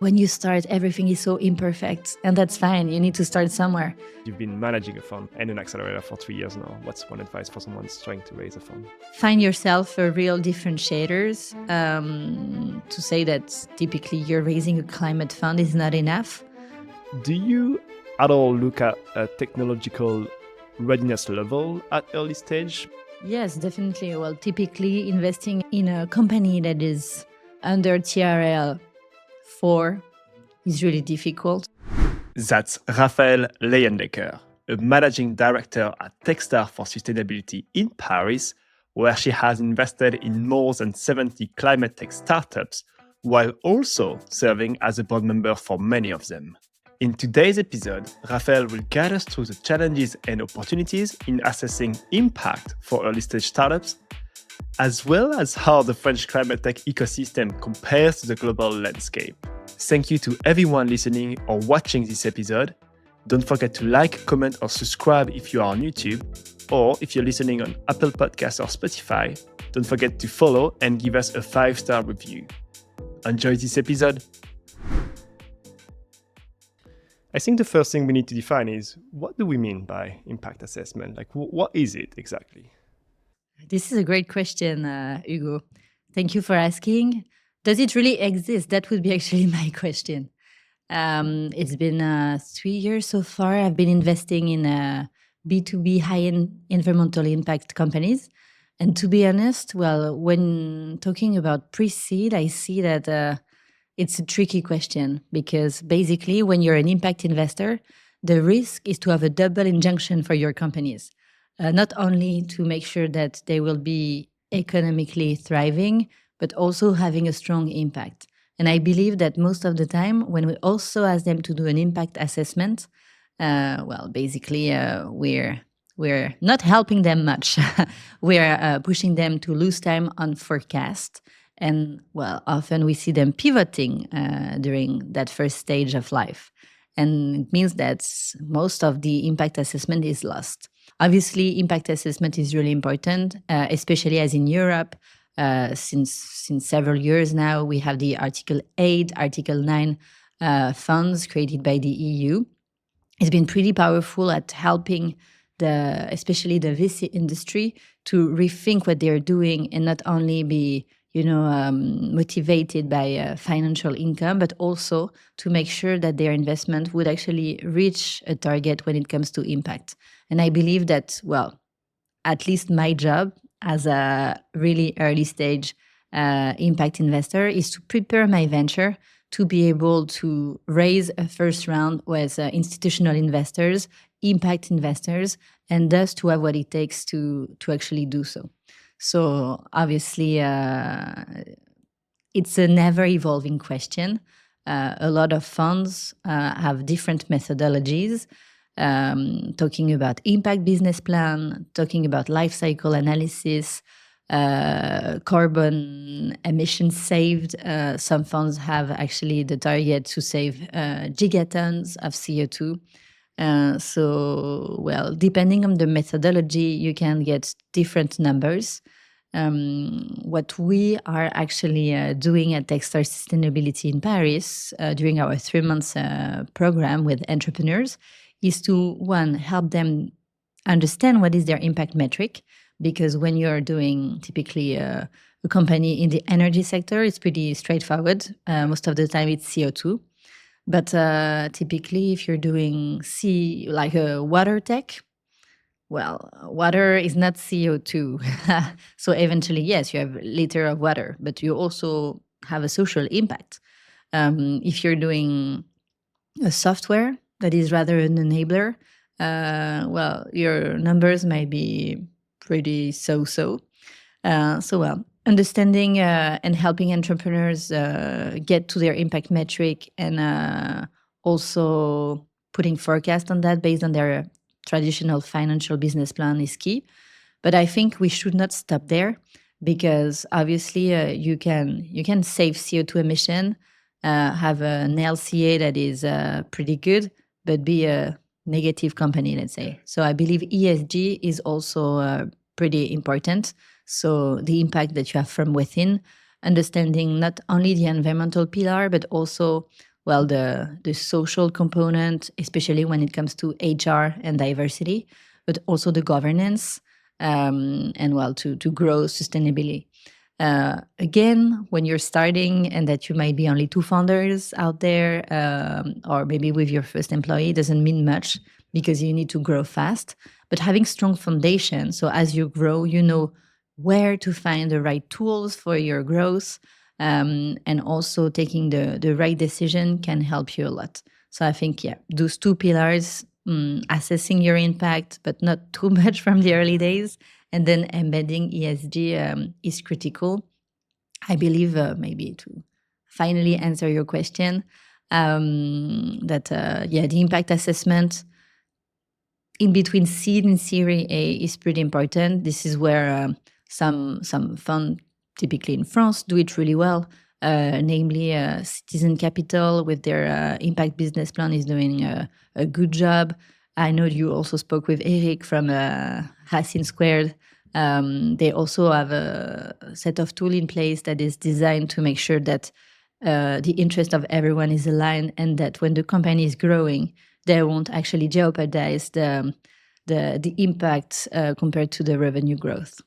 when you start, everything is so imperfect, and that's fine. You need to start somewhere. You've been managing a fund and an accelerator for 3 years now. What's one advice for someone trying to raise a fund? Find yourself a real differentiators. To say that typically you're raising a climate fund is not enough. Do you at all look at a technological readiness level at early stage? Yes, definitely. Well, typically investing in a company that is under TRL 4 is really difficult. That's Raphaele Leyendecker, a managing director at Techstars Sustainability Paris, where she has invested in more than 70 climate tech startups, while also serving as a board member for many of them. In today's episode, Raphaële will guide us through the challenges and opportunities in assessing impact for early-stage startups, as well as how the French climate tech ecosystem compares to the global landscape. Thank you to everyone listening or watching this episode. Don't forget to like, comment, or subscribe if you are on YouTube, or if you're listening on Apple Podcasts or Spotify, don't forget to follow and give us a 5-star review. Enjoy this episode. I think the first thing we need to define is, what do we mean by impact assessment? Like, what is it exactly? This is a great question, Hugo. Thank you for asking. Does it really exist? That would be actually my question. It's been 3 years so far. I've been investing in B2B high-end environmental impact companies. And to be honest, well, when talking about pre-seed, I see that it's a tricky question, because basically when you're an impact investor, the risk is to have a double injunction for your companies. Not only to make sure that they will be economically thriving, but also having a strong impact. And I believe that most of the time, when we also ask them to do an impact assessment, basically we're not helping them much. We're pushing them to lose time on forecast. And well, often we see them pivoting during that first stage of life. And it means that most of the impact assessment is lost. Obviously, impact assessment is really important, especially as in Europe. Since several years now, we have the Article 8, Article 9 funds created by the EU. It's been pretty powerful at helping especially the VC industry to rethink what they're doing and not only be motivated by financial income, but also to make sure that their investment would actually reach a target when it comes to impact. And I believe that, well, at least my job as a really early stage impact investor is to prepare my venture to be able to raise a first round with institutional investors, impact investors, and thus to have what it takes to actually do so. So obviously, it's a never-evolving question. A lot of funds have different methodologies, talking about impact business plan, talking about life cycle analysis, carbon emissions saved. Some funds have actually the target to save gigatons of CO2. Depending on the methodology, you can get different numbers. What we are actually doing at Techstars Sustainability Paris during our 3 months program with entrepreneurs is to, one, help them understand what is their impact metric, because when you're doing typically a company in the energy sector, it's pretty straightforward. Most of the time it's CO2. But typically if you're doing like a water tech, well, water is not CO2. So eventually, yes, you have a liter of water, but you also have a social impact. If you're doing a software that is rather an enabler, your numbers might be pretty so-so. Understanding and helping entrepreneurs get to their impact metric and also putting forecast on that based on their traditional financial business plan is key. But I think we should not stop there, because obviously you can save CO2 emission, have an LCA that is pretty good, but be a negative company, let's say. So I believe ESG is also pretty important. So the impact that you have from within, understanding not only the environmental pillar, but also well, the social component, especially when it comes to HR and diversity, but also the governance, and well, to grow sustainably. Again, when you're starting and that you might be only two founders out there, or maybe with your first employee, doesn't mean much because you need to grow fast. But having strong foundation, so as you grow, you know where to find the right tools for your growth, and also taking the right decision can help you a lot. So I think, yeah, those two pillars, assessing your impact, but not too much from the early days, and then embedding ESG is critical. I believe, maybe to finally answer your question, that yeah, the impact assessment in between seed and Series A is pretty important. This is where some fund, typically in France, do it really well. Namely, Citizen Capital with their impact business plan is doing a good job. I know you also spoke with Eric from Racine Squared. They also have a set of tool in place that is designed to make sure that the interest of everyone is aligned, and that when the company is growing, they won't actually jeopardize the impact compared to the revenue growth.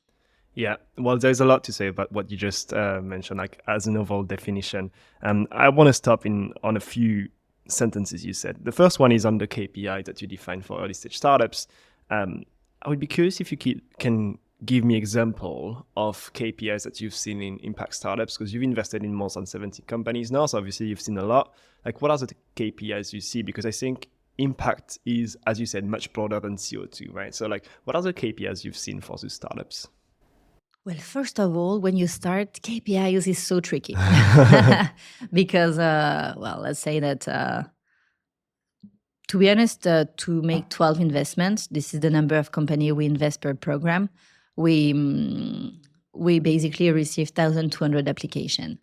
Yeah, well, there's a lot to say about what you just mentioned, like as an overall definition. I want to stop on a few sentences you said. The first one is on the KPI that you define for early stage startups. I would be curious if you can give me example of KPIs that you've seen in impact startups, because you've invested in more than 70 companies now. So obviously you've seen a lot. Like, what are the KPIs you see? Because I think impact is, as you said, much broader than CO2, right? So like, what are the KPIs you've seen for those startups? Well, first of all, when you start, KPIs is so tricky because, well, let's say that, to be honest, to make 12 investments, this is the number of company we invest per program. We basically receive 1,200 application.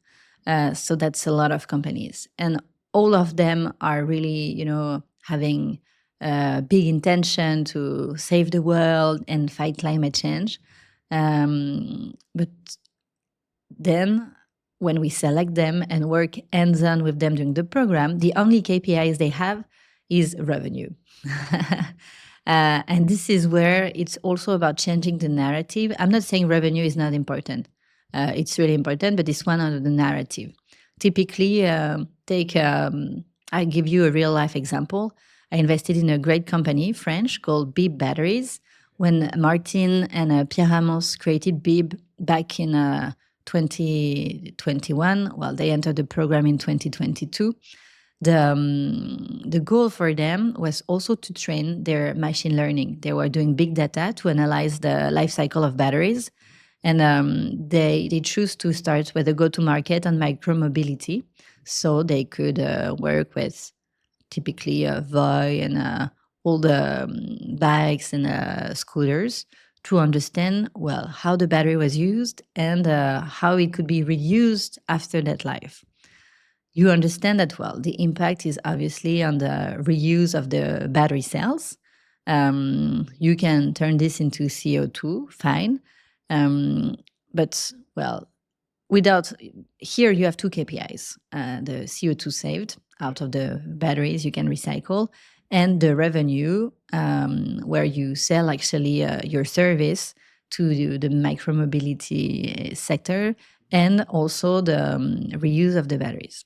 So that's a lot of companies, and all of them are really, having big intention to save the world and fight climate change. But then when we select them and work hands-on with them during the program, the only KPIs they have is revenue. And this is where it's also about changing the narrative. I'm not saying revenue is not important. It's really important, but it's one of the narrative. Typically, I give you a real life example. I invested in a great company, French, called Bib Batteries. When Martin and Pierre Ramos created Bib back in 2021, well, they entered the program in 2022. The goal for them was also to train their machine learning. They were doing big data to analyze the life cycle of batteries. And they choose to start with a go-to-market on micromobility. So they could work with typically Voi and all the bikes and scooters to understand, well, how the battery was used and how it could be reused after that life. You understand that, well, the impact is obviously on the reuse of the battery cells. You can turn this into CO2, fine. But, well, here you have two KPIs, the CO2 saved out of the batteries you can recycle, and the revenue, where you sell actually your service to the micromobility sector, and also the reuse of the batteries.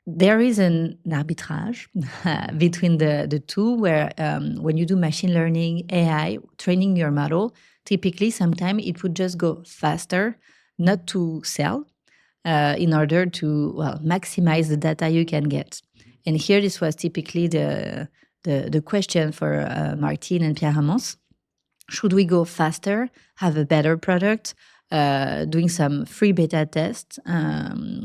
There is an arbitrage between the two, where when you do machine learning, AI, training your model, typically sometimes it would just go faster, not to sell, in order to, well, maximize the data you can get. And here this was typically the question for Martin and Pierre Ramos. Should we go faster, have a better product, doing some free beta tests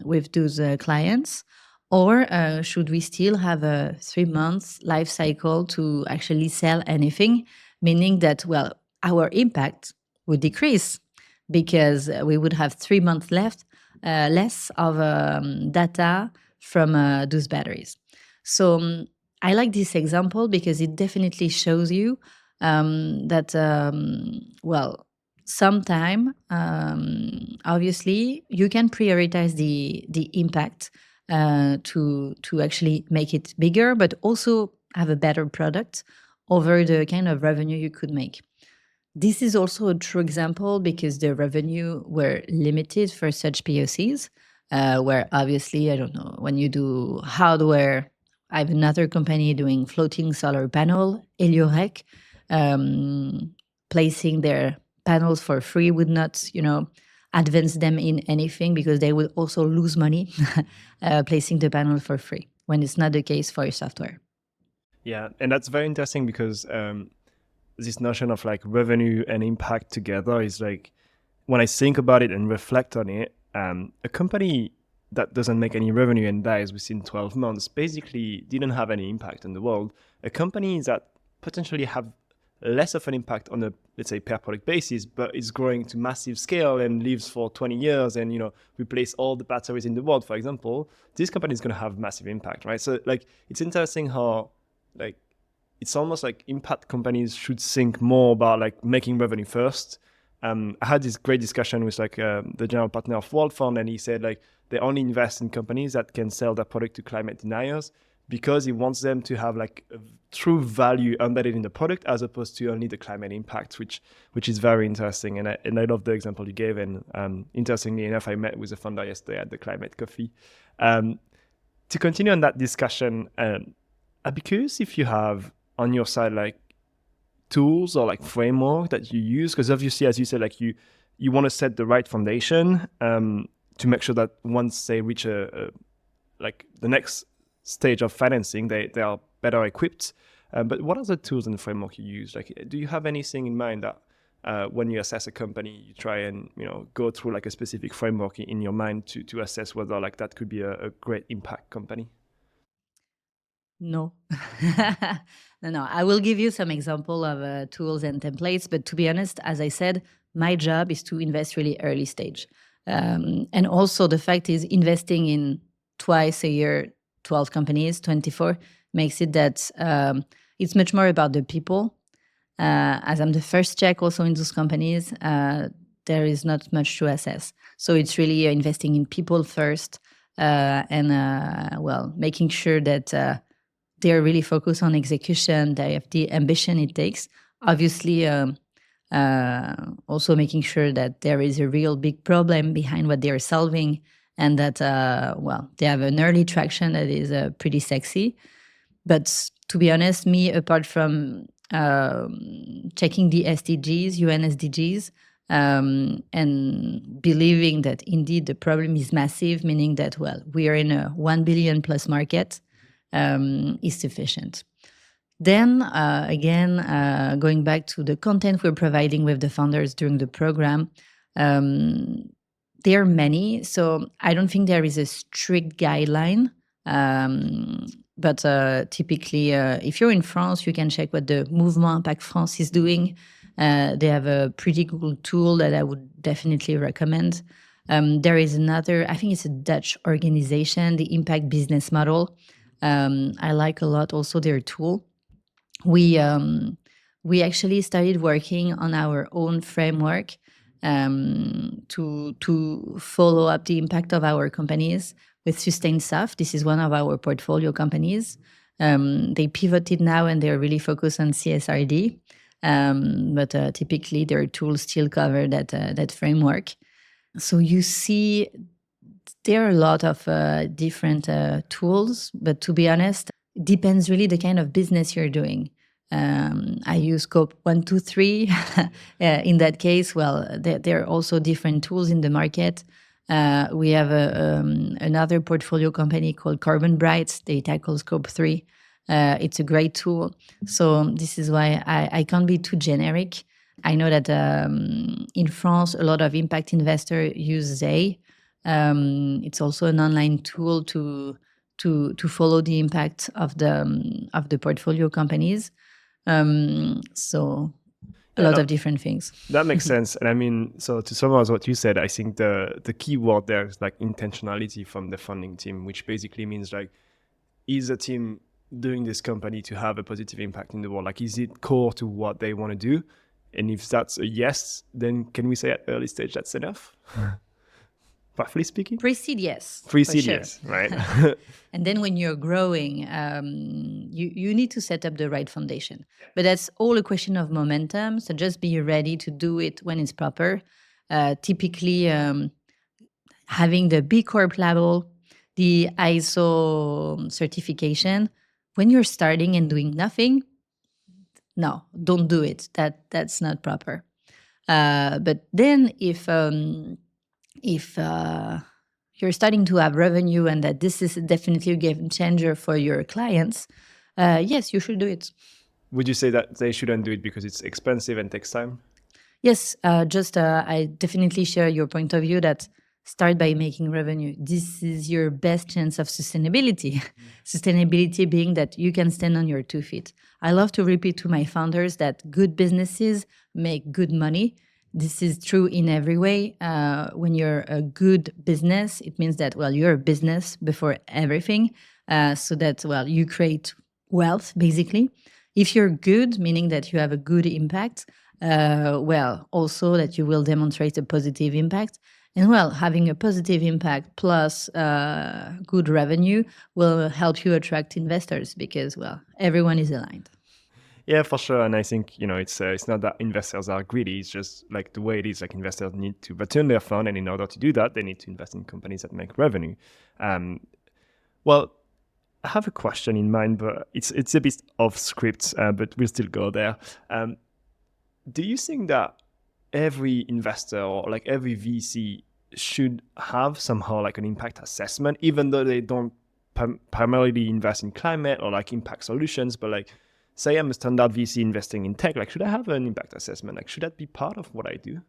with those clients? Or should we still have a 3 months life cycle to actually sell anything? Meaning that, well, our impact would decrease because we would have 3 months left, less of data from those batteries. So I like this example because it definitely shows you that, well, sometime, obviously, you can prioritize the impact to actually make it bigger, but also have a better product over the kind of revenue you could make. This is also a true example because the revenue were limited for such POCs, where obviously, I don't know, when you do hardware, I have another company doing floating solar panel, Eliorec, placing their panels for free would not, advance them in anything because they would also lose money placing the panel for free when it's not the case for your software. Yeah, and that's very interesting because this notion of like revenue and impact together is like, when I think about it and reflect on it, a company that doesn't make any revenue and dies within 12 months basically didn't have any impact on the world. A company that potentially have less of an impact on a, let's say, per product basis, but is growing to massive scale and lives for 20 years and, replace all the batteries in the world, for example, this company is going to have massive impact, right? So like, it's interesting how like, it's almost like impact companies should think more about like making revenue first. I had this great discussion with like the general partner of World Fund, and he said like they only invest in companies that can sell their product to climate deniers because he wants them to have like a true value embedded in the product as opposed to only the climate impact, which is very interesting. And I love the example you gave. And interestingly enough, I met with a founder yesterday at the Climate Coffee. To continue on that discussion, I'd be curious if you have on your side like tools or like framework that you use, because obviously, as you said, like you want to set the right foundation to make sure that once they reach like the next stage of financing, they are better equipped. But what are the tools and framework you use? Like, do you have anything in mind that when you assess a company, you try and go through like a specific framework in your mind to assess whether like that could be a great impact company? No. No. I will give you some example of tools and templates, but to be honest, as I said, my job is to invest really early stage. And also the fact is investing in twice a year, 12 companies, 24, makes it that it's much more about the people. As I'm the first check also in those companies, there is not much to assess. So it's really investing in people first and, making sure that they're really focused on execution. They have the ambition it takes. Obviously, also making sure that there is a real big problem behind what they're solving and that, they have an early traction that is pretty sexy. But to be honest, me, apart from checking the SDGs, UN SDGs, and believing that indeed the problem is massive, meaning that, we are in a 1 billion plus market, is sufficient. Then again, going back to the content we're providing with the founders during the program, there are many, so I don't think there is a strict guideline. But typically, if you're in France, you can check what the Mouvement Impact France is doing. They have a pretty cool tool that I would definitely recommend. There is another, I think it's a Dutch organization, the Impact Business Model. I like a lot also their tool. We actually started working on our own framework to follow up the impact of our companies with SustainSoft. This is one of our portfolio companies. They pivoted now and they're really focused on CSRD. But typically their tools still cover that framework. So you see, there are a lot of different tools, but to be honest, it depends really the kind of business you're doing. I use Scope 1, 2, 3. In that case, there are also different tools in the market. We have another portfolio company called Carbon Bright. They tackle Scope 3. It's a great tool. So this is why I can't be too generic. I know that in France, a lot of impact investors use Zay. It's also an online tool to follow the impact of the portfolio companies. So a lot of different things. That makes sense. And I mean, so to summarize what you said, I think the key word there is like intentionality from the funding team, which basically means like, is a team doing this company to have a positive impact in the world? Like, is it core to what they want to do? And if that's a yes, then can we say at early stage that's enough? roughly speaking? Pre-seed, yes. Pre-seed, for sure. yes, right? And then when you're growing, you need to set up the right foundation. But that's all a question of momentum. So just be ready to do it when it's proper. Typically, having the B Corp label, the ISO certification, when you're starting and doing nothing, no, don't do it. That's not proper. But then if you're starting to have revenue and that this is definitely a game changer for your clients, yes, you should do it. Would you say that they shouldn't do it because it's expensive and takes time? Yes, I definitely share your point of view that start by making revenue. This is your best chance of sustainability. Sustainability being that you can stand on your 2 feet. I love to repeat to my founders that good businesses make good money. This is true in every way. When you're a good business, it means that, well, you're a business before everything. So that, well, you create wealth, basically. If you're good, meaning that you have a good impact, well, also that you will demonstrate a positive impact. And well, having a positive impact plus good revenue will help you attract investors because, well, everyone is aligned. Yeah, for sure. And I think, it's not that investors are greedy. It's just like the way it is, like investors need to return their fund. And in order to do that, they need to invest in companies that make revenue. Well, I have a question in mind, but it's a bit off script, but we'll still go there. Do you think that every investor or like every VC should have somehow like an impact assessment, even though they don't primarily invest in climate or like impact solutions, but like say I'm a standard VC investing in tech, like should I have an impact assessment? Like should that be part of what I do?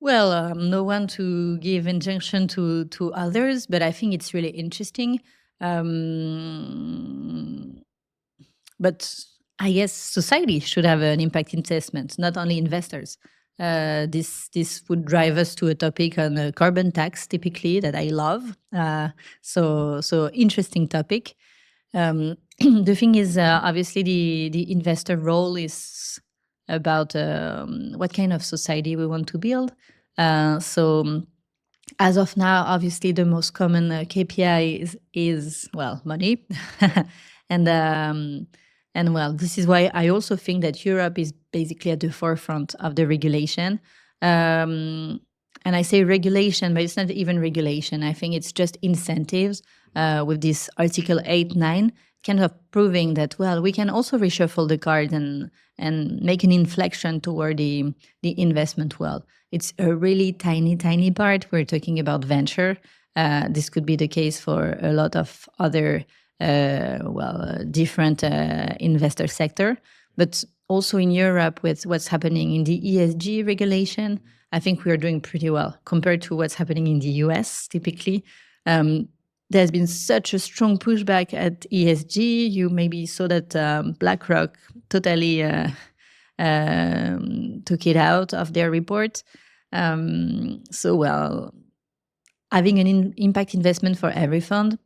Well, no one to give injunction to others, but I think it's really interesting. But I guess society should have an impact assessment, not only investors. This would drive us to a topic on a carbon tax, typically that I love. So interesting topic. The thing is, obviously, the investor role is about what kind of society we want to build. So as of now, obviously, the most common KPI is well, money, and well, this is why I also think that Europe is basically at the forefront of the regulation. And I say regulation, but it's not even regulation. I think it's just incentives with this Article 8, 9, kind of proving that, well, we can also reshuffle the cards and make an inflection toward the investment world. It's a really tiny, tiny part. We're talking about venture. This could be the case for a lot of other, different investor sector. But also in Europe, with what's happening in the ESG regulation, I think we are doing pretty well compared to what's happening in the US typically. There's been such a strong pushback at ESG. You maybe saw that BlackRock totally took it out of their report. So, well, having an impact investment for every fund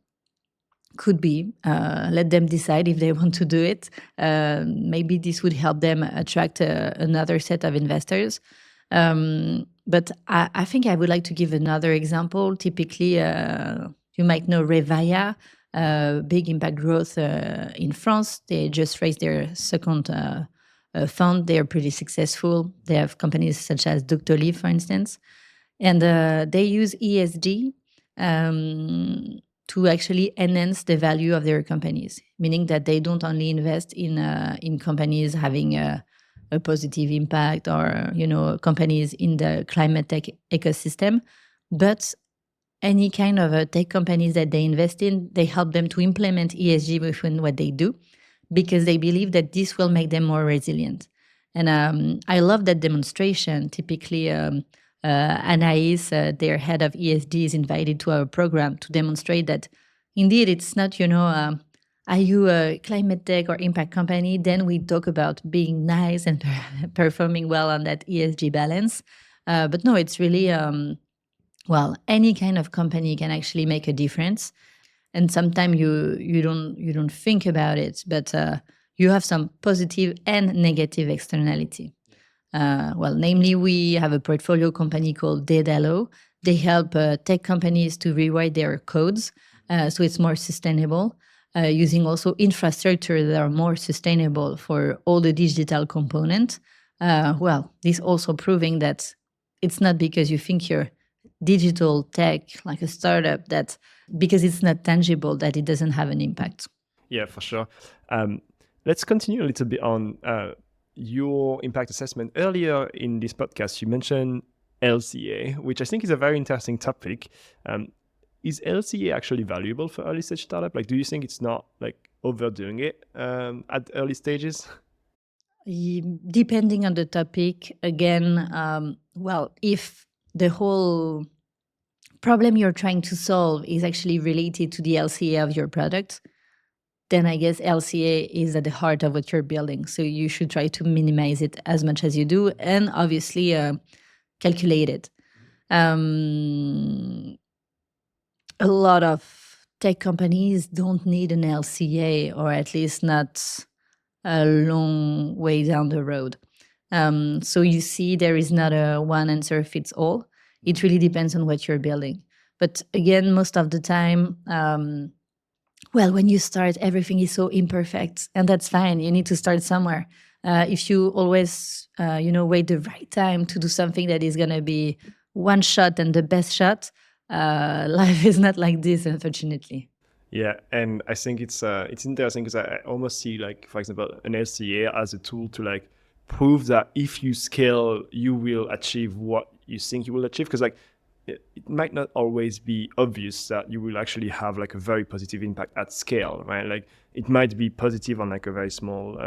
could be. Let them decide if they want to do it. Maybe this would help them attract another set of investors. But I think I would like to give another example. Typically, you might know Revaya, big impact growth in France. They just raised their second fund. They are pretty successful. They have companies such as Doctolib, for instance. And they use ESG to actually enhance the value of their companies, meaning that they don't only invest in companies having a positive impact or, companies in the climate tech ecosystem, but any kind of tech companies that they invest in, they help them to implement ESG within what they do because they believe that this will make them more resilient. And I love that demonstration. Typically, Anaïs, their head of ESG, is invited to our program to demonstrate that indeed it's not, are you a climate tech or impact company? Then we talk about being nice and performing well on that ESG balance. But no, it's really, any kind of company can actually make a difference. And sometimes you don't think about it, but you have some positive and negative externality. Namely, we have a portfolio company called Dedalo They help tech companies to rewrite their codes so it's more sustainable, using also infrastructure that are more sustainable for all the digital component. This also proving that it's not because you think you're digital tech, like a startup, that because it's not tangible, that it doesn't have an impact. Yeah, for sure. Let's continue a little bit on your impact assessment. Earlier in this podcast, you mentioned LCA, which I think is a very interesting topic. Is LCA actually valuable for early stage startup? Like, do you think it's not like overdoing it at early stages? Depending on the topic, again, if the whole problem you're trying to solve is actually related to the LCA of your product, then I guess LCA is at the heart of what you're building. So you should try to minimize it as much as you do, and obviously calculate it. A lot of tech companies don't need an LCA, or at least not a long way down the road. So you see, there is not a one answer fits all. It really depends on what you're building. But again, most of the time, when you start, everything is so imperfect, and that's fine. You need to start somewhere. If you always, wait the right time to do something that is going to be one shot and the best shot, life is not like this, unfortunately. Yeah, and I think it's interesting because I almost see, like, for example, an LCA as a tool to like prove that if you scale, you will achieve what you think you will achieve. Because like it might not always be obvious that you will actually have like a very positive impact at scale, right? Like it might be positive on like a very small,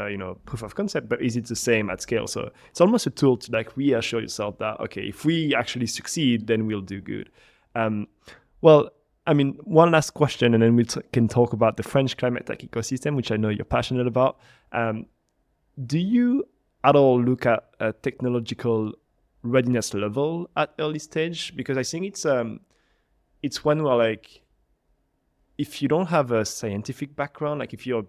proof of concept, but is it the same at scale? So it's almost a tool to like reassure yourself that, okay, if we actually succeed, then we'll do good. One last question, and then we can talk about the French climate tech ecosystem, which I know you're passionate about. Do you at all look at a technological readiness level at early stage? Because I think it's one where, like, if you don't have a scientific background, like if you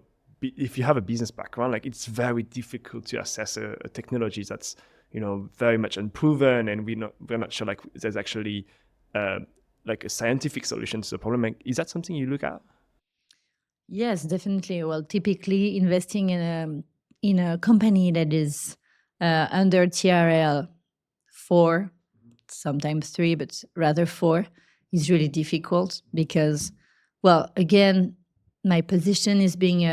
have a business background, like it's very difficult to assess a technology that's very much unproven, and we're not sure like there's actually like a scientific solution to the problem. Like, is that something you look at? Yes, definitely. Well, typically investing in a company that is under TRL 4, sometimes 3, but rather 4, is really difficult because, again, my position is being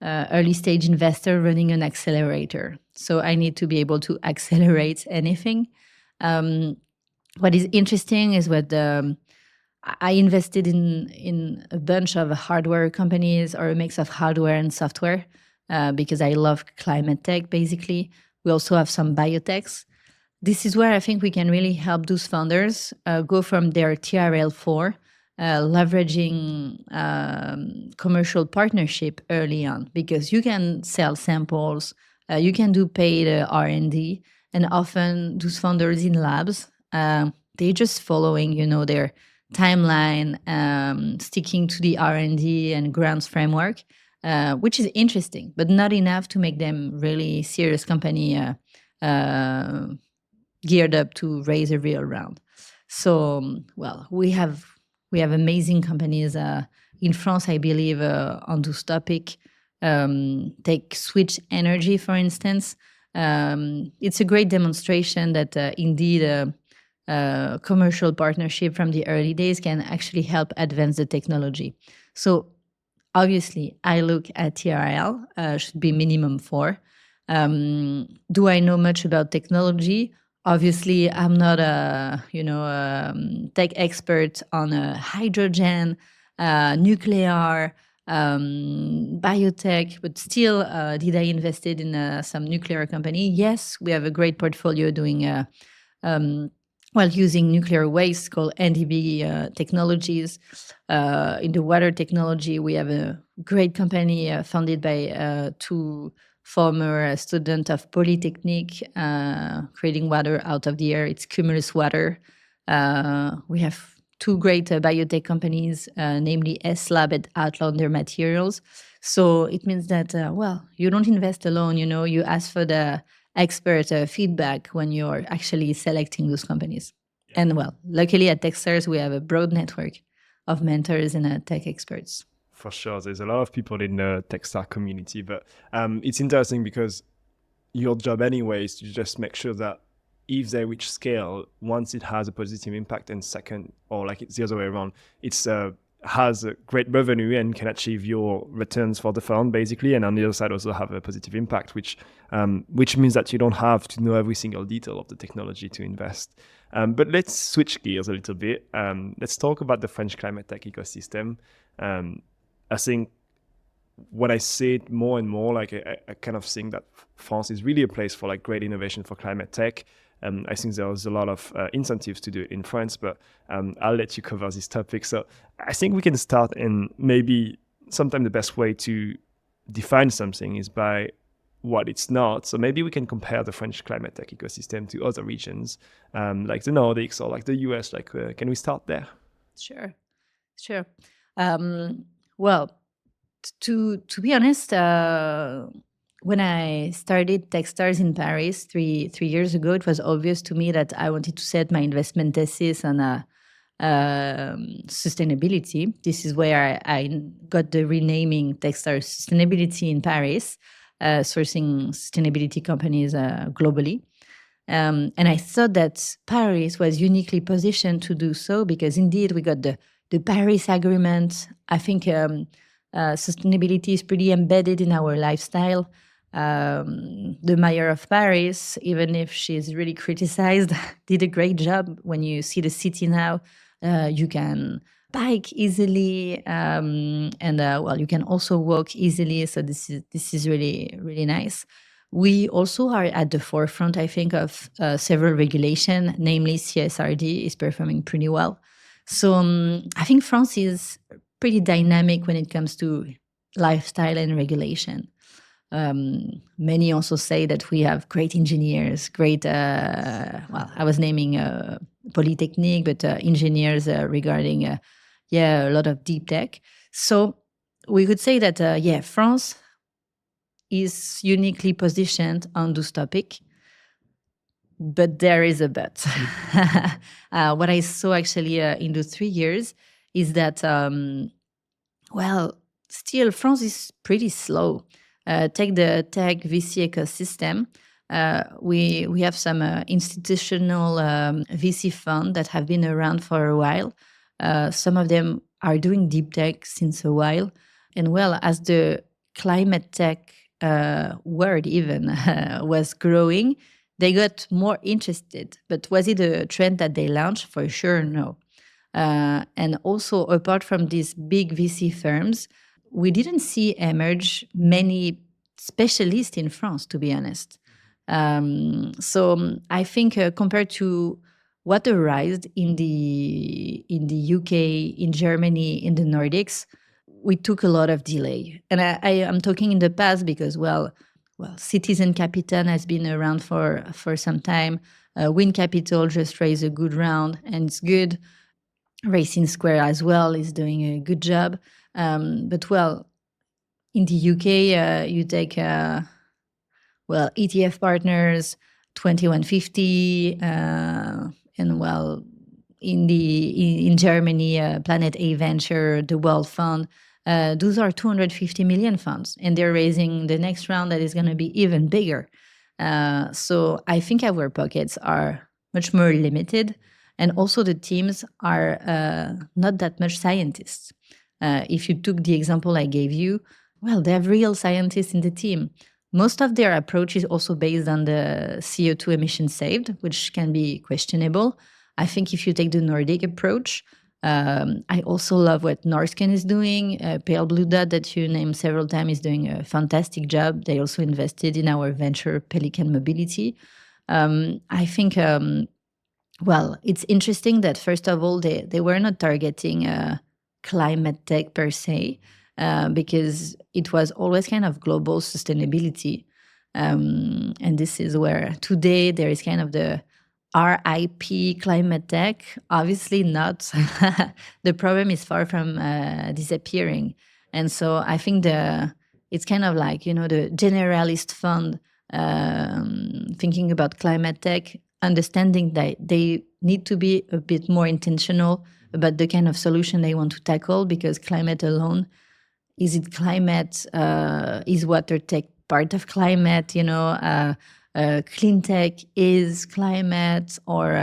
early stage investor running an accelerator. So I need to be able to accelerate anything. What is interesting is I invested in a bunch of hardware companies, or a mix of hardware and software, because I love climate tech, basically. We also have some biotechs. This is where I think we can really help those founders go from their TRL 4, leveraging commercial partnership early on, because you can sell samples, you can do paid R&D, and often those founders in labs, they're just following, their timeline, sticking to the R&D and grants framework, which is interesting, but not enough to make them really serious company geared up to raise a real round. So, we have amazing companies in France, I believe, on this topic. Take Switch Energy, for instance. It's a great demonstration that indeed commercial partnership from the early days can actually help advance the technology. So obviously, I look at TRL, should be minimum 4. Do I know much about technology? Obviously, I'm not a tech expert on hydrogen, nuclear, biotech, but still, did I invested in some nuclear company? Yes, we have a great portfolio doing using nuclear waste called NDB technologies. In the water technology, we have a great company founded by 2 former students of Polytechnique, creating water out of the air. It's Cumulus Water. We have 2 great biotech companies, namely S-Lab and Outlander Materials. So it means that, you don't invest alone, you ask for the expert feedback when you're actually selecting those companies. And well, luckily at Techstars, we have a broad network of mentors and tech experts. For sure, there's a lot of people in the Techstar community, but it's interesting because your job anyway is to just make sure that if they reach scale, once it has a positive impact, and second, or like it's the other way around, it's has a great revenue and can achieve your returns for the fund basically, and on the other side also have a positive impact, which means that you don't have to know every single detail of the technology to invest. But let's switch gears a little bit. Let's talk about the French climate tech ecosystem. I think when I see it more and more, like I kind of think that France is really a place for like great innovation for climate tech. I think there's a lot of incentives to do it in France, but I'll let you cover this topic. So I think we can start, and maybe sometimes the best way to define something is by what it's not. So maybe we can compare the French climate tech ecosystem to other regions, like the Nordics or like the US. Like, can we start there? Sure. Well, to be honest, when I started Techstars in Paris three years ago, it was obvious to me that I wanted to set my investment thesis on sustainability. This is where I got the renaming Techstars Sustainability in Paris, sourcing sustainability companies globally. And I thought that Paris was uniquely positioned to do so because indeed we got the Paris Agreement. I think sustainability is pretty embedded in our lifestyle. The mayor of Paris, even if she's really criticized, did a great job. When you see the city now, you can bike easily, and you can also walk easily. So this is really, really nice. We also are at the forefront, I think, of several regulation, namely CSRD is performing pretty well. So I think France is pretty dynamic when it comes to lifestyle and regulation. Many also say that we have great engineers, great, I was naming Polytechnique, but engineers regarding, a lot of deep tech. So we could say that, France is uniquely positioned on this topic, but there is a but. What I saw actually in those 3 years is that, still France is pretty slow. Take the tech VC ecosystem. We have some institutional VC funds that have been around for a while. Some of them are doing deep tech since a while. And as the climate tech word even was growing, they got more interested. But was it a trend that they launched? For sure, no. And also, apart from these big VC firms, we didn't see emerge many specialists in France, to be honest. So I think compared to what arose in the UK, in Germany, in the Nordics, we took a lot of delay. And I am talking in the past because, Citizen Capital has been around for some time. Wind Capital just raised a good round, and it's good. Racing Square as well is doing a good job. But in the UK, you take ETF Partners, 2150, and in Germany, Planet A Venture, the World Fund. Those are 250 million funds, and they're raising the next round that is going to be even bigger. So I think our pockets are much more limited, and also the teams are not that much scientists. If you took the example I gave you, they have real scientists in the team. Most of their approach is also based on the CO2 emissions saved, which can be questionable. I think if you take the Nordic approach, I also love what Norsken is doing. Pale Blue Dot, that you named several times, is doing a fantastic job. They also invested in our venture Pelican Mobility. I think, it's interesting that, first of all, they were not targeting climate tech per se, because it was always kind of global sustainability. And this is where today there is kind of the RIP climate tech. Obviously not. The problem is far from disappearing. And so I think it's kind of like, the generalist fund thinking about climate tech understanding that they need to be a bit more intentional about the kind of solution they want to tackle, because climate alone, is it climate? Is water tech part of climate? Clean tech is climate, or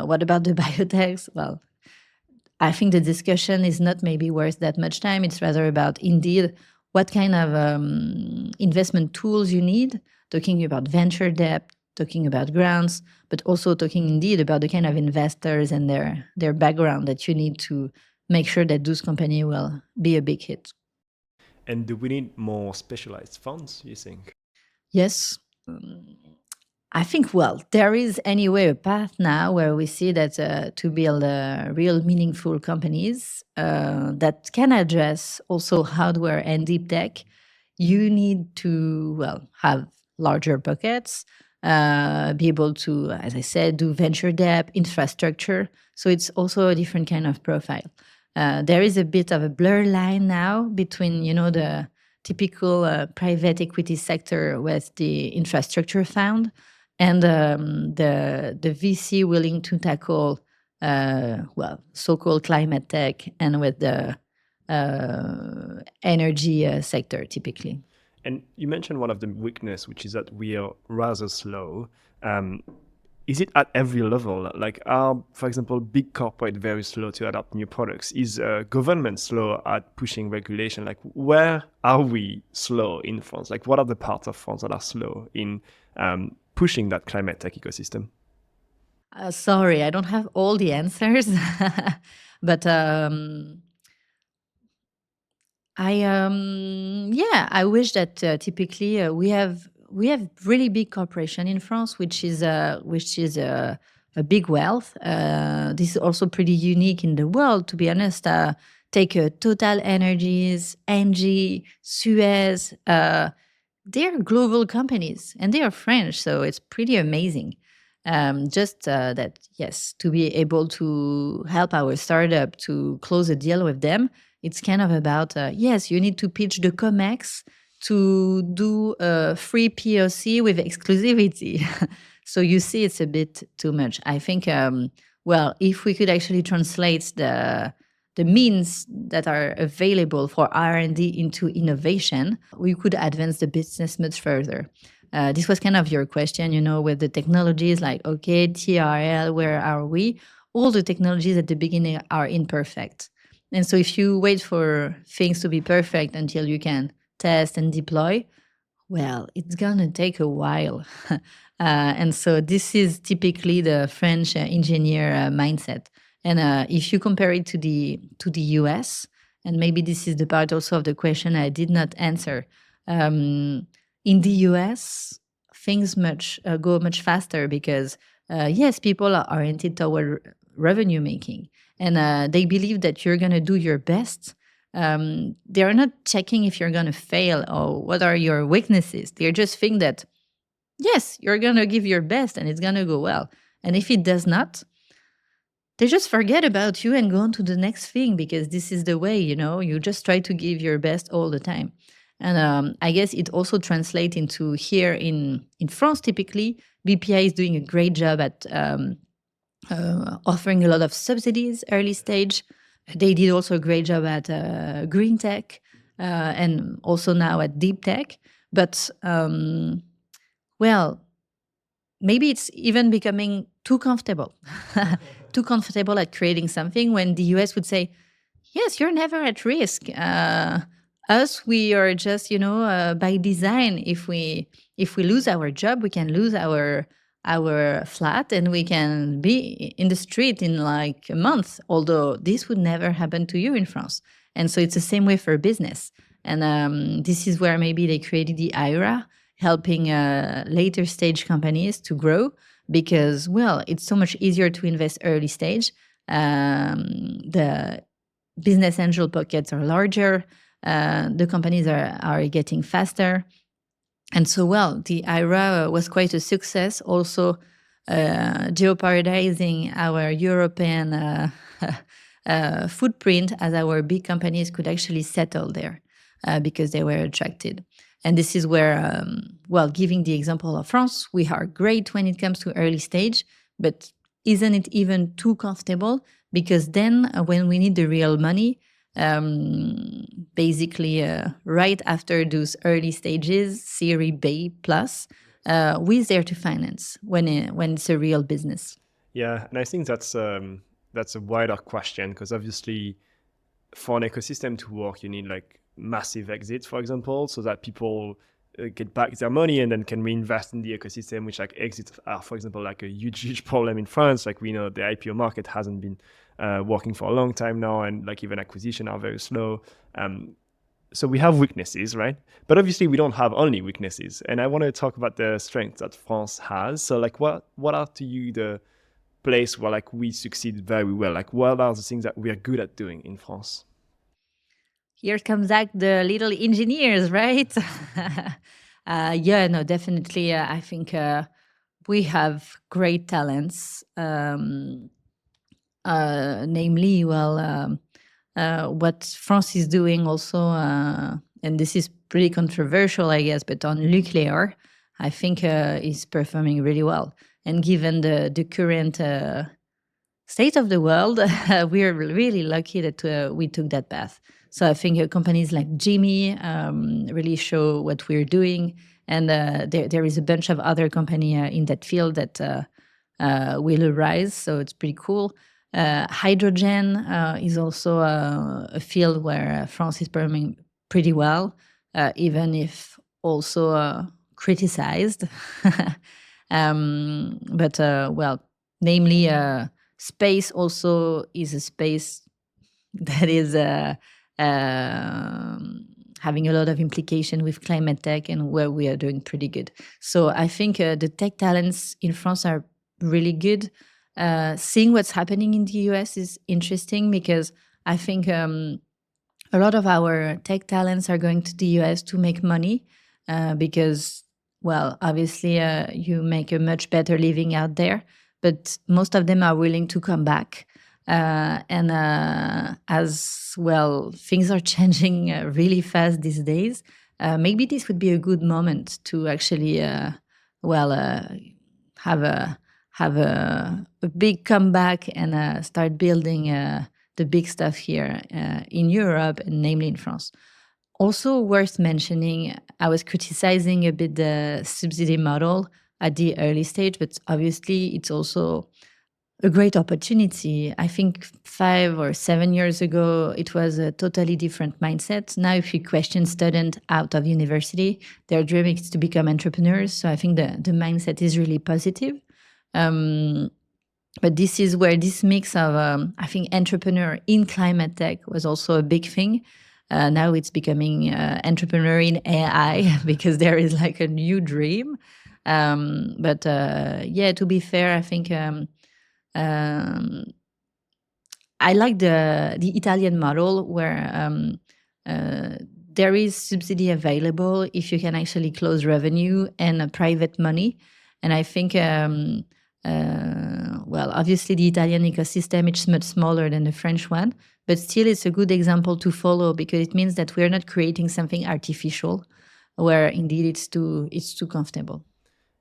what about the biotechs? Well, I think the discussion is not maybe worth that much time. It's rather about, indeed, what kind of investment tools you need, talking about venture debt, talking about grants, but also talking indeed about the kind of investors and their background that you need to make sure that those companies will be a big hit. And do we need more specialized funds, you think? Yes. I think, well, there is anyway a path now where we see that to build real meaningful companies that can address also hardware and deep tech, you need to, well, have larger pockets, be able to, as I said, do venture debt, infrastructure. So it's also a different kind of profile. There is a bit of a blur line now between, the typical private equity sector with the infrastructure fund and the VC willing to tackle, so-called climate tech and with the energy sector typically. And you mentioned one of the weakness, which is that we are rather slow. Is it at every level? Like, are, for example, big corporate very slow to adopt new products? Is government slow at pushing regulation? Like, where are we slow in France? Like, what are the parts of France that are slow in pushing that climate tech ecosystem? Sorry, I don't have all the answers, but I wish that typically we have really big corporation in France, which is a big wealth. This is also pretty unique in the world, to be honest. Take Total Energies, Engie, Suez. They're global companies and they are French, so it's pretty amazing. That, yes, to be able to help our startup to close a deal with them, it's kind of about, yes, you need to pitch the COMEX to do a free POC with exclusivity. So you see, it's a bit too much. I think, if we could actually translate the means that are available for R&D into innovation, we could advance the business much further. This was kind of your question, with the technologies like, okay, TRL, where are we? All the technologies at the beginning are imperfect. And so if you wait for things to be perfect until you can test and deploy, well, it's going to take a while. And so this is typically the French engineer mindset. And if you compare it to the US, and maybe this is the part also of the question I did not answer, in the US, things go much faster because, yes, people are oriented toward revenue making. And they believe that you're going to do your best. They are not checking if you're going to fail or what are your weaknesses. They just think that, yes, you're going to give your best and it's going to go well. And if it does not, they just forget about you and go on to the next thing, because this is the way, you just try to give your best all the time. And I guess it also translates into here in France, typically, BPI is doing a great job at offering a lot of subsidies early stage. They did also a great job at green tech and also now at deep tech. But, maybe it's even becoming too comfortable, too comfortable at creating something, when the US would say, yes, you're never at risk. Us, we are just, by design, if we lose our job, we can lose our flat and we can be in the street in like a month, although this would never happen to you in France. And so it's the same way for business. And this is where maybe they created the IRA, helping later stage companies to grow, because, it's so much easier to invest early stage. The business angel pockets are larger. The companies are getting faster. And so, the IRA was quite a success, also jeopardizing our European footprint, as our big companies could actually settle there because they were attracted. And this is where, giving the example of France, we are great when it comes to early stage, But isn't it even too comfortable? Because then when we need the real money, basically right after those early stages, Series B plus, we're there to finance when it's a real business. Yeah, and I think that's a wider question, because obviously for an ecosystem to work, you need like massive exits, for example, so that people get back their money and then can reinvest in the ecosystem, which like exits are, for example, like a huge problem in France. Like we know the IPO market hasn't been working for a long time now, and like even acquisition are very slow. So we have weaknesses, right? But obviously we don't have only weaknesses. And I want to talk about the strengths that France has. So like what are to you the place where like we succeed very well? Like what are the things that we are good at doing in France? Here comes back the little engineers, right? Yeah, no, definitely. I think we have great talents. Namely, what France is doing also, and this is pretty controversial, I guess, but on nuclear, I think is performing really well. And given the current state of the world, we're really lucky that we took that path. So I think companies like Jimmy really show what we're doing. And there is a bunch of other companies in that field that will arise. So it's pretty cool. Hydrogen is also a field where France is performing pretty well, even if also criticized. But namely, space also is a space that is having a lot of implication with climate tech, and where we are doing pretty good. So I think the tech talents in France are really good. Seeing what's happening in the US is interesting, because I think a lot of our tech talents are going to the US to make money, because, well, obviously you make a much better living out there, but most of them are willing to come back. And as well, things are changing really fast these days. Maybe this would be a good moment to actually, have a big comeback and start building the big stuff here in Europe, and namely in France. Also worth mentioning, I was criticizing a bit the subsidy model at the early stage, but obviously it's also a great opportunity. I think 5 or 7 years ago, it was a totally different mindset. Now, if you question students out of university, their dream is to become entrepreneurs. So I think the mindset is really positive. But this is where this mix of, I think, entrepreneur in climate tech was also a big thing. Now it's becoming entrepreneur in AI because there is like a new dream. But yeah, to be fair, I think I like the Italian model where there is subsidy available if you can actually close revenue and private money. And I think, obviously the Italian ecosystem is much smaller than the French one, but still it's a good example to follow, because it means that we're not creating something artificial where indeed it's too comfortable.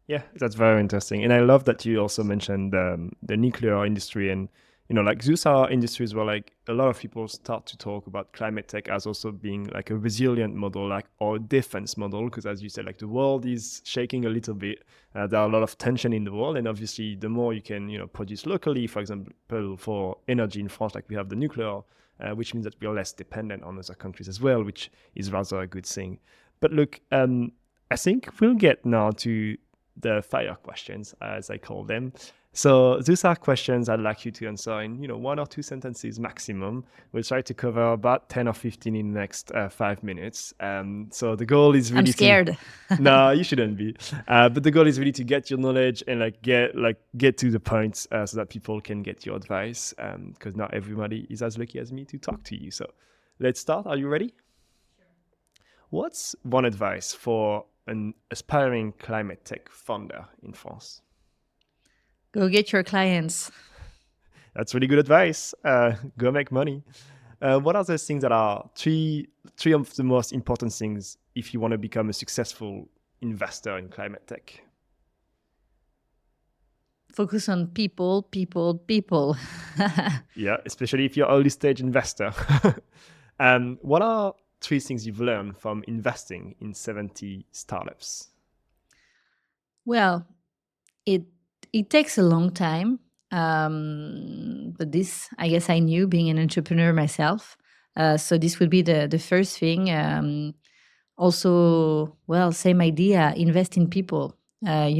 Yeah, that's very interesting. And I love that you also mentioned the nuclear industry, and like those are industries where like a lot of people start to talk about climate tech as also being like a resilient model, like, or a defense model, because as you said, like the world is shaking a little bit. There are a lot of tension in the world, and obviously the more you can produce locally, for example, for energy in France, like we have the nuclear, which means that we are less dependent on other countries as well, which is rather a good thing. But look, I think we'll get now to the fire questions, as I call them. So those are questions I'd like you to answer in 1 or 2 sentences maximum. We'll try to cover about 10 or 15 in the next 5 minutes. So the goal is really I'm scared. No, you shouldn't be. But the goal is really to get your knowledge and get to the point, so that people can get your advice, because not everybody is as lucky as me to talk to you. So let's start. Are you ready? What's one advice for an aspiring climate tech founder in France? Go get your clients. That's really good advice. Go make money. What are those things that are three of the most important things if you want to become a successful investor in climate tech? focus on people, people, people. Yeah, especially if you're early stage investor. What are 3 things you've learned from investing in 70 startups? Well, it takes a long time, but this I guess I knew being an entrepreneur myself. So this would be the first thing. Also, well, same idea. Invest in people. Ehab,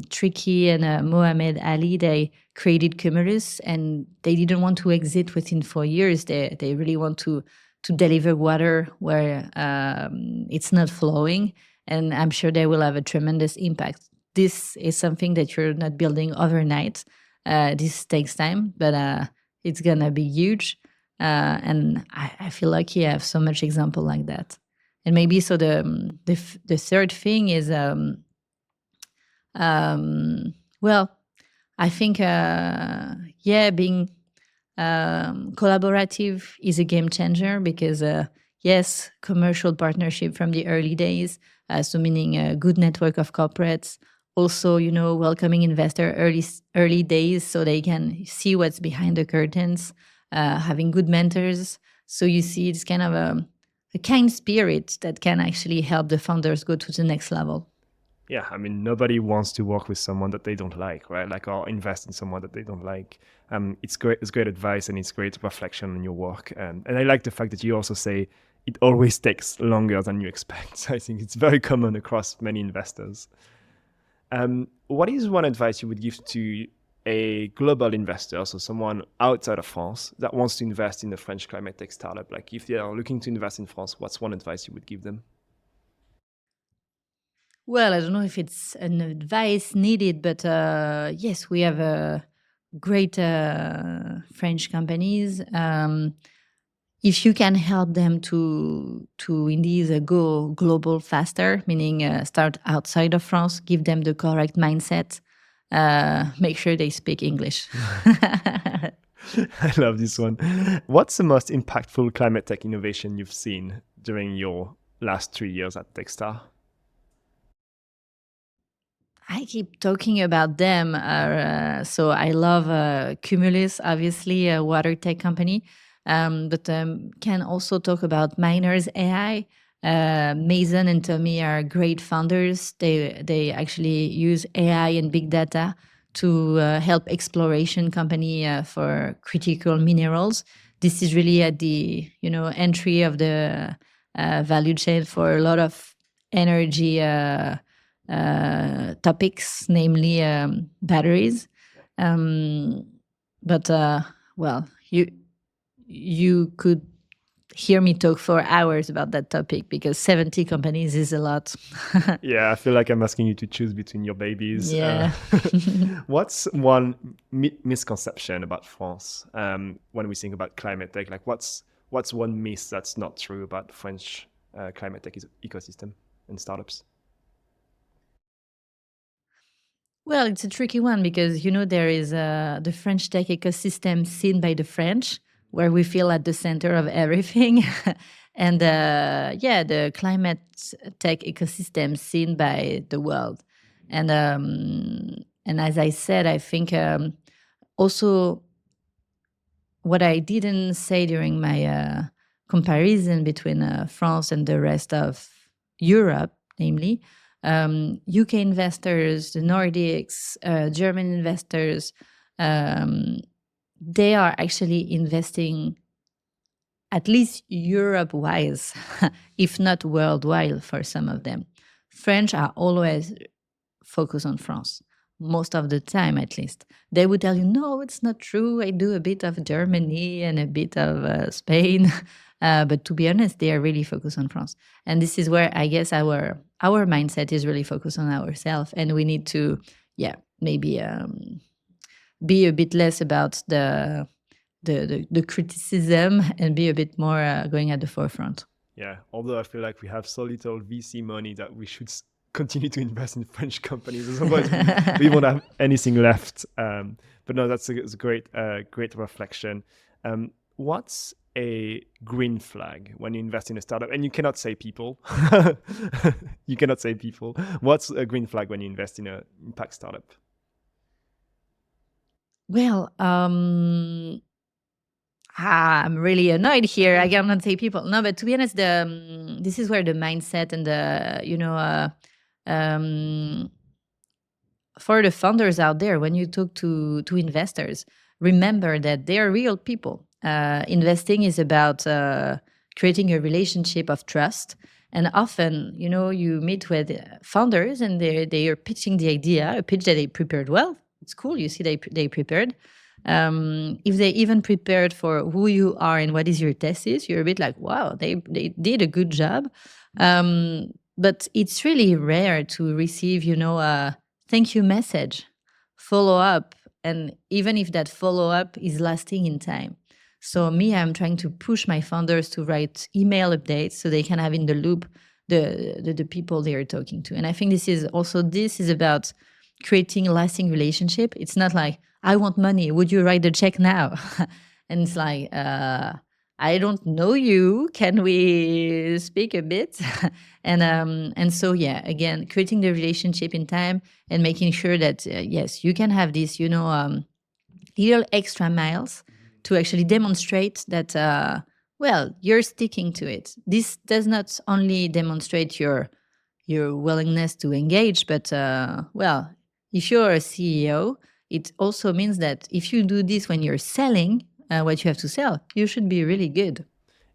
Tricky, and Mohammed Ali, they created Cumulus, and they didn't want to exit within 4 years. They really want to deliver water where it's not flowing, and I'm sure they will have a tremendous impact. This is something that you're not building overnight. This takes time, but it's gonna be huge. And I feel lucky I have so much example like that. And maybe so the third thing is well, I think being collaborative is a game changer because yes, commercial partnership from the early days, so meaning a good network of corporates. Also, welcoming investor early days so they can see what's behind the curtains. Having good mentors, so you see it's kind of a kind spirit that can actually help the founders go to the next level. Yeah, I mean, nobody wants to work with someone that they don't like, right? Like, or invest in someone that they don't like. It's great. It's great advice, and it's great reflection on your work. And I like the fact that you also say it always takes longer than you expect. So I think it's very common across many investors. What is one advice you would give to a global investor, so someone outside of France that wants to invest in a French climate tech startup? Like, if they are looking to invest in France, what's one advice you would give them? Well, I don't know if it's an advice needed, but yes, we have great French companies. If you can help them to indeed go global faster, meaning start outside of France, give them the correct mindset, make sure they speak English. I love this one. What's the most impactful climate tech innovation you've seen during your last 3 years at Techstars? I keep talking about them. So I love Cumulus, obviously, a water tech company, but can also talk about Miners AI. Mason and Tommy are great founders. They actually use AI and big data to help exploration company for critical minerals. This is really at the entry of the value chain for a lot of energy topics, namely batteries. But well, you could hear me talk for hours about that topic because 70 companies is a lot. Yeah, I feel like I'm asking you to choose between your babies. Yeah. What's one misconception about France when we think about climate tech? Like, what's one myth that's not true about the French climate tech ecosystem and startups? Well, it's a tricky one because there is the French tech ecosystem seen by the French, where we feel at the center of everything, and the climate tech ecosystem seen by the world. And as I said, I think also what I didn't say during my comparison between France and the rest of Europe, namely UK investors, the Nordics, German investors, they are actually investing at least Europe-wise, if not worldwide for some of them. French are always focused on France, most of the time at least. They would tell you, no, it's not true. I do a bit of Germany and a bit of Spain. But to be honest, they are really focused on France. And this is where I guess our mindset is really focused on ourselves. And we need to, maybe be a bit less about the criticism and be a bit more going at the forefront. Yeah, although I feel like we have so little VC money that we should continue to invest in French companies. Otherwise, we won't have anything left. But no, that's a great reflection. What's a green flag when you invest in a startup? And you cannot say people. You cannot say people. What's a green flag when you invest in an impact startup? Well, I'm really annoyed here. I cannot say people. No, but to be honest, this is where the mindset and um, for the founders out there, when you talk to investors, remember that they are real people. Investing is about creating a relationship of trust. And often, you meet with founders and they are pitching the idea, a pitch that they prepared well. It's cool. You see, they prepared. If they even prepared for who you are and what is your thesis, you're a bit like, wow, they did a good job. But it's really rare to receive, a thank you message, follow up, and even if that follow up is lasting in time. So me, I'm trying to push my founders to write email updates so they can have in the loop the people they are talking to. And I think this is about creating a lasting relationship. It's not like, I want money, would you write the check now? And it's like, I don't know you, can we speak a bit? And so yeah, again, creating the relationship in time and making sure that yes, you can have this little extra miles to actually demonstrate that well, you're sticking to it. This does not only demonstrate your willingness to engage, but well, if you're a CEO, it also means that if you do this when you're selling what you have to sell, you should be really good.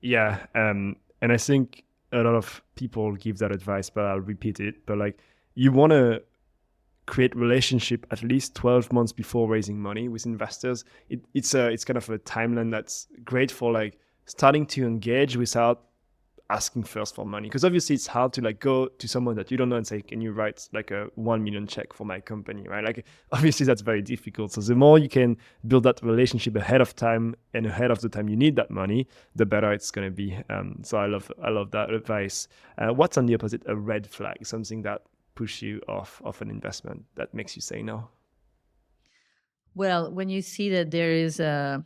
Yeah, and I think a lot of people give that advice, but I'll repeat it. But like, you want to create relationship at least 12 months before raising money with investors. It's kind of a timeline that's great for like starting to engage without asking first for money, because obviously it's hard to like go to someone that you don't know and say, can you write like a 1 million check for my company, right? Like obviously that's very difficult. So the more you can build that relationship ahead of time and ahead of the time you need that money, the better it's going to be. So I love that advice. What's on the opposite, a red flag, something that push you off of an investment, that makes you say no? Well, when you see that there is a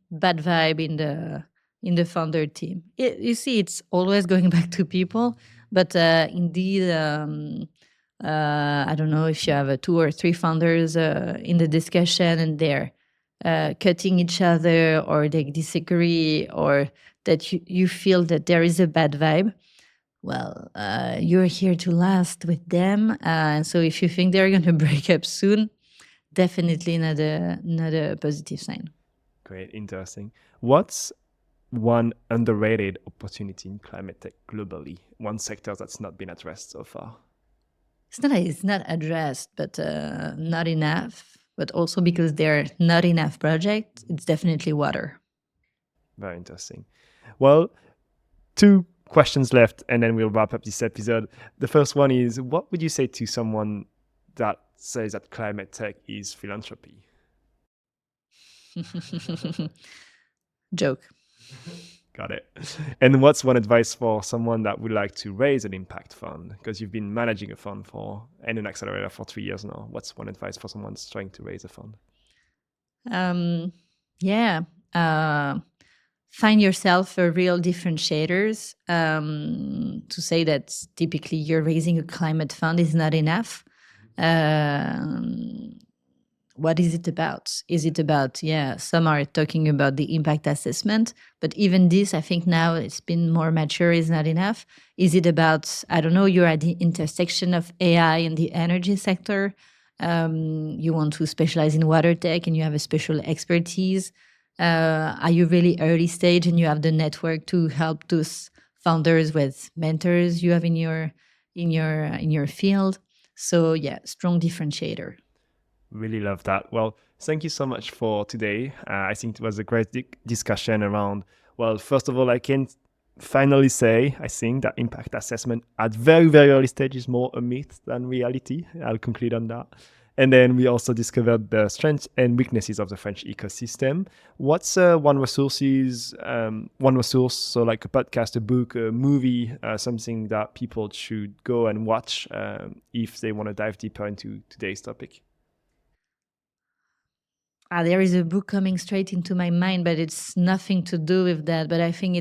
bad vibe in the founder team, you see it's always going back to people. But indeed, I don't know if you have two or three founders in the discussion and they're cutting each other or they disagree or that you feel that there is a bad vibe. Well, you're here to last with them. And so if you think they're going to break up soon, definitely not a positive sign. Great, interesting. What's one underrated opportunity in climate tech globally? One sector that's not been addressed so far? It's not addressed, but not enough. But also because there are not enough projects, it's definitely water. Very interesting. Well, two questions left, and then we'll wrap up this episode. The first one is, what would you say to someone that says that climate tech is philanthropy? Joke. Got it. And what's one advice for someone that would like to raise an impact fund? Because you've been managing a fund and an accelerator for 3 years now. What's one advice for someone that's trying to raise a fund? Yeah. Find yourself a real differentiators. To say that typically you're raising a climate fund is not enough. What is it about? Is it about, yeah, some are talking about the impact assessment, but even this, I think now it's been more mature, is not enough. Is it about, I don't know, you're at the intersection of AI and the energy sector. You want to specialize in water tech and you have a special expertise. Are you really early stage and you have the network to help those founders with mentors you have in your field? So yeah, strong differentiator. Really love that. Well, thank you so much for today. I think it was a great discussion around, well, first of all, I can finally say, I think that impact assessment at very, very early stage is more a myth than reality. I'll conclude on that. And then we also discovered the strengths and weaknesses of the French ecosystem. What's one resource, so like a podcast, a book, a movie, something that people should go and watch if they want to dive deeper into today's topic? There is a book coming straight into my mind, but it's nothing to do with that. But I think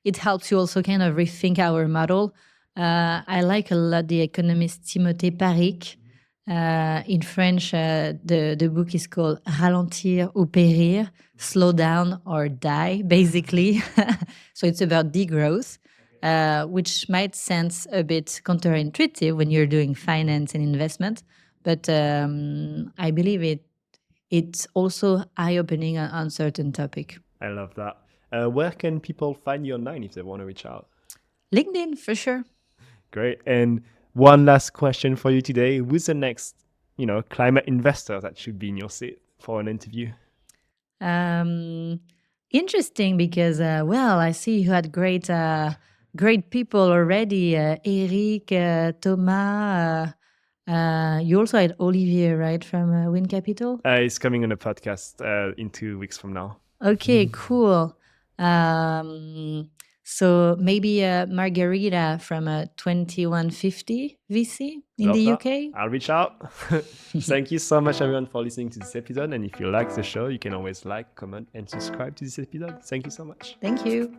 it helps you also kind of rethink our model. I like a lot the economist Timothée Paris. In French, the book is called Ralentir ou périr, slow down or die, basically. So it's about degrowth, which might sound a bit counterintuitive when you're doing finance and investment. But I believe it's also eye-opening on certain topic. I love that. Where can people find you online if they want to reach out? LinkedIn, for sure. Great. And one last question for you today. Who's the next, climate investor that should be in your seat for an interview? Interesting because, I see you had great people already. Eric, Thomas. You also had Olivier, right, from Wind Capital? It's coming on a podcast in 2 weeks from now. Okay, cool. So maybe Margarita from 2150 VC in Love the that. UK? I'll reach out. Thank you so much, everyone, for listening to this episode. And if you like the show, you can always like, comment, and subscribe to this episode. Thank you so much. Thank you.